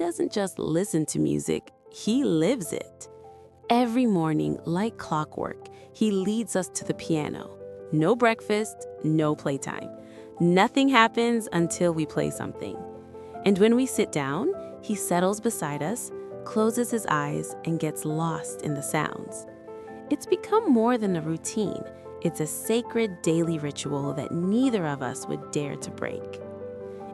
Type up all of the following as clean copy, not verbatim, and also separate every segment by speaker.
Speaker 1: doesn't just listen to music, he lives it. Every morning, like clockwork, he leads us to the piano. No breakfast, no playtime. Nothing happens until we play something. And when we sit down, he settles beside us, closes his eyes, and gets lost in the sounds. It's become more than a routine. It's a sacred daily ritual that neither of us would dare to break.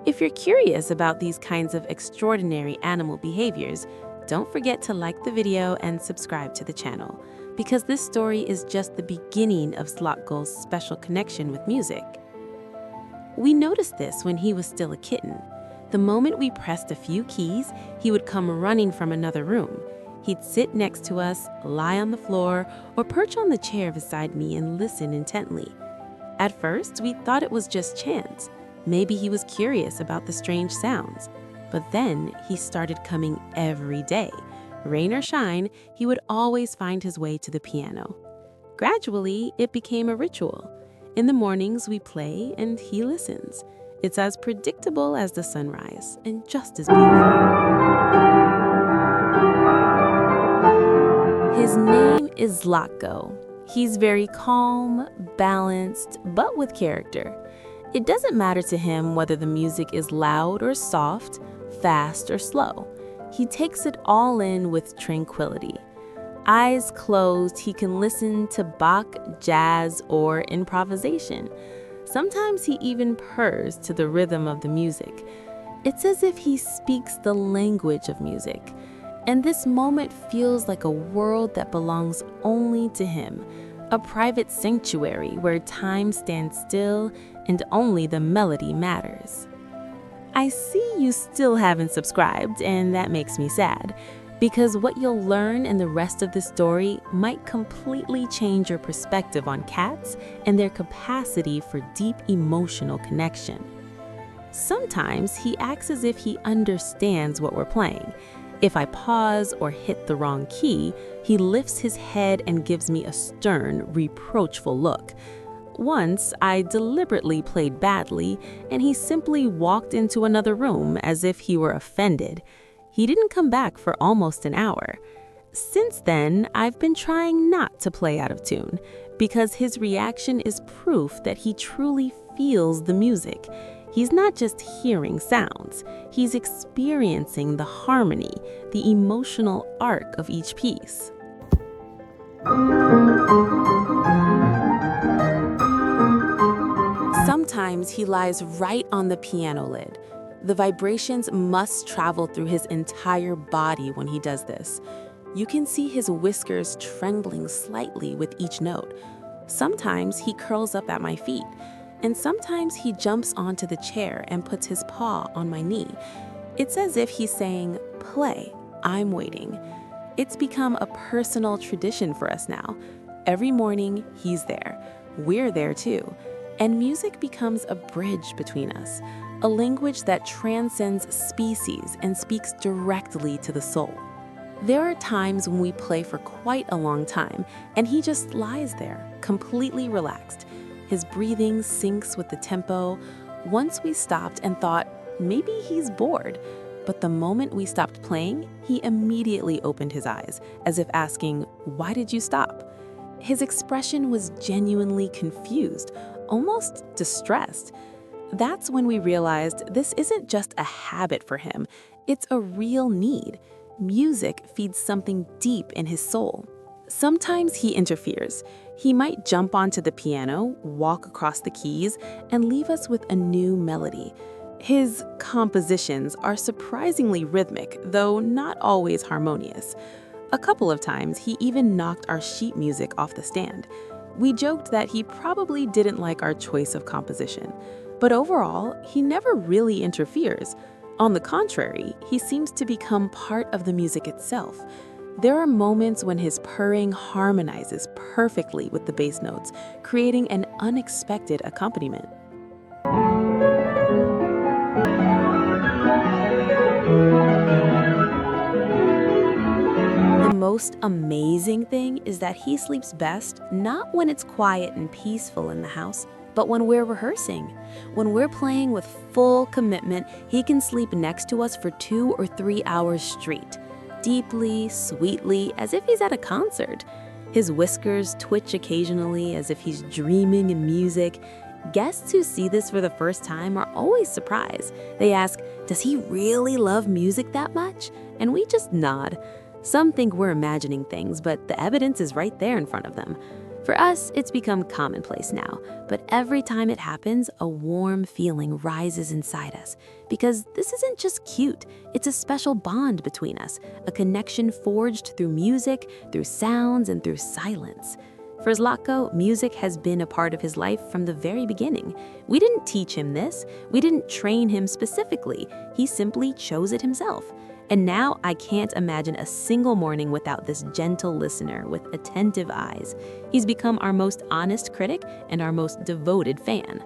Speaker 1: If you're curious about these kinds of extraordinary animal behaviors, don't forget to like the video and subscribe to the channel, because this story is just the beginning of Zlatko's special connection with music. We noticed this when he was still a kitten. The moment we pressed a few keys, he would come running from another room. He'd sit next to us, lie on the floor, or perch on the chair beside me and listen intently. At first, we thought it was just chance. Maybe he was curious about the strange sounds. But then he started coming every day. Rain or shine, he would always find his way to the piano. Gradually, it became a ritual. In the mornings, we play and he listens. It's as predictable as the sunrise and just as beautiful. His name is Zlatko. He's very calm, balanced, but with character. It doesn't matter to him whether the music is loud or soft, fast or slow. He takes it all in with tranquility. Eyes closed, he can listen to Bach, jazz, or improvisation. Sometimes he even purrs to the rhythm of the music. It's as if he speaks the language of music. And this moment feels like a world that belongs only to him, a private sanctuary where time stands still and only the melody matters. I see you still haven't subscribed, and that makes me sad, because what you'll learn in the rest of the story might completely change your perspective on cats and their capacity for deep emotional connection. Sometimes he acts as if he understands what we're playing. If I pause or hit the wrong key, he lifts his head and gives me a stern, reproachful look. Once, I deliberately played badly, and he simply walked into another room as if he were offended. He didn't come back for almost an hour. Since then, I've been trying not to play out of tune, because his reaction is proof that he truly feels the music. He's not just hearing sounds, he's experiencing the harmony, the emotional arc of each piece. Sometimes he lies right on the piano lid. The vibrations must travel through his entire body when he does this. You can see his whiskers trembling slightly with each note. Sometimes he curls up at my feet, and sometimes he jumps onto the chair and puts his paw on my knee. It's as if he's saying, "Play, I'm waiting." It's become a personal tradition for us now. Every morning, he's there. We're there too. And music becomes a bridge between us, a language that transcends species and speaks directly to the soul. There are times when we play for quite a long time, and he just lies there, completely relaxed. His breathing syncs with the tempo. Once we stopped and thought, maybe he's bored. But the moment we stopped playing, he immediately opened his eyes, as if asking, "Why did you stop?" His expression was genuinely confused, almost distressed. That's when we realized this isn't just a habit for him, it's a real need. Music feeds something deep in his soul. Sometimes he interferes. He might jump onto the piano, walk across the keys, and leave us with a new melody. His compositions are surprisingly rhythmic, though not always harmonious. A couple of times, he even knocked our sheet music off the stand. We joked that he probably didn't like our choice of composition. But overall, he never really interferes. On the contrary, he seems to become part of the music itself. There are moments when his purring harmonizes perfectly with the bass notes, creating an unexpected accompaniment. The most amazing thing is that he sleeps best not when it's quiet and peaceful in the house, but when we're rehearsing. When we're playing with full commitment, he can sleep next to us for 2 or 3 hours straight, deeply, sweetly, as if he's at a concert. His whiskers twitch occasionally as if he's dreaming in music. Guests who see this for the first time are always surprised. They ask, "Does he really love music that much?" And we just nod. Some think we're imagining things, but the evidence is right there in front of them. For us, it's become commonplace now, but every time it happens, a warm feeling rises inside us. Because this isn't just cute, it's a special bond between us, a connection forged through music, through sounds, and through silence. For Zlatko, music has been a part of his life from the very beginning. We didn't teach him this, we didn't train him specifically, he simply chose it himself. And now I can't imagine a single morning without this gentle listener with attentive eyes. He's become our most honest critic and our most devoted fan.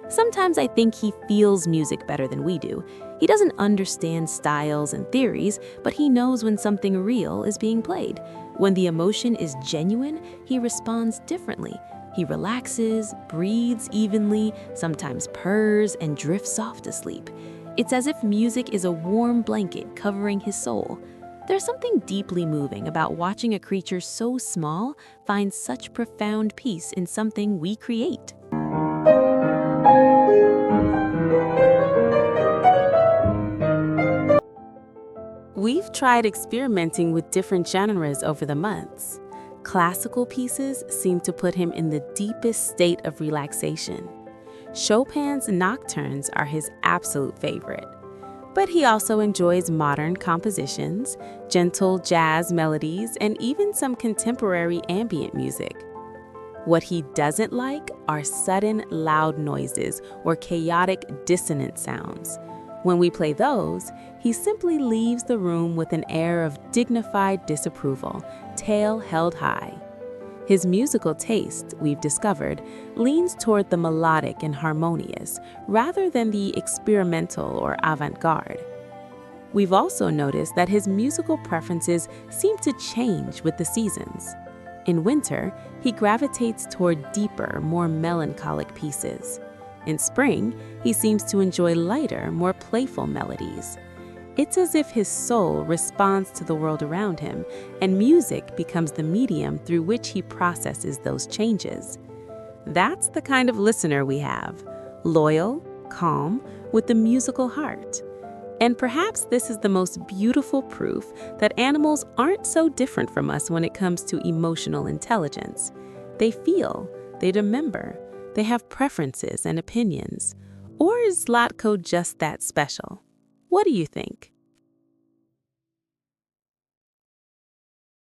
Speaker 1: Sometimes I think he feels music better than we do. He doesn't understand styles and theories, but he knows when something real is being played. When the emotion is genuine, he responds differently. He relaxes, breathes evenly, sometimes purrs, and drifts off to sleep. It's as if music is a warm blanket covering his soul. There's something deeply moving about watching a creature so small find such profound peace in something we create. We've tried experimenting with different genres over the months. Classical pieces seem to put him in the deepest state of relaxation. Chopin's nocturnes are his absolute favorite. But he also enjoys modern compositions, gentle jazz melodies, and even some contemporary ambient music. What he doesn't like are sudden loud noises or chaotic dissonant sounds. When we play those, he simply leaves the room with an air of dignified disapproval, tail held high. His musical taste, we've discovered, leans toward the melodic and harmonious rather than the experimental or avant-garde. We've also noticed that his musical preferences seem to change with the seasons. In winter, he gravitates toward deeper, more melancholic pieces. In spring, he seems to enjoy lighter, more playful melodies. It's as if his soul responds to the world around him, and music becomes the medium through which he processes those changes. That's the kind of listener we have, loyal, calm, with a musical heart. And perhaps this is the most beautiful proof that animals aren't so different from us when it comes to emotional intelligence. They feel, they remember, they have preferences and opinions. Or is Zlatko just that special? What do you think?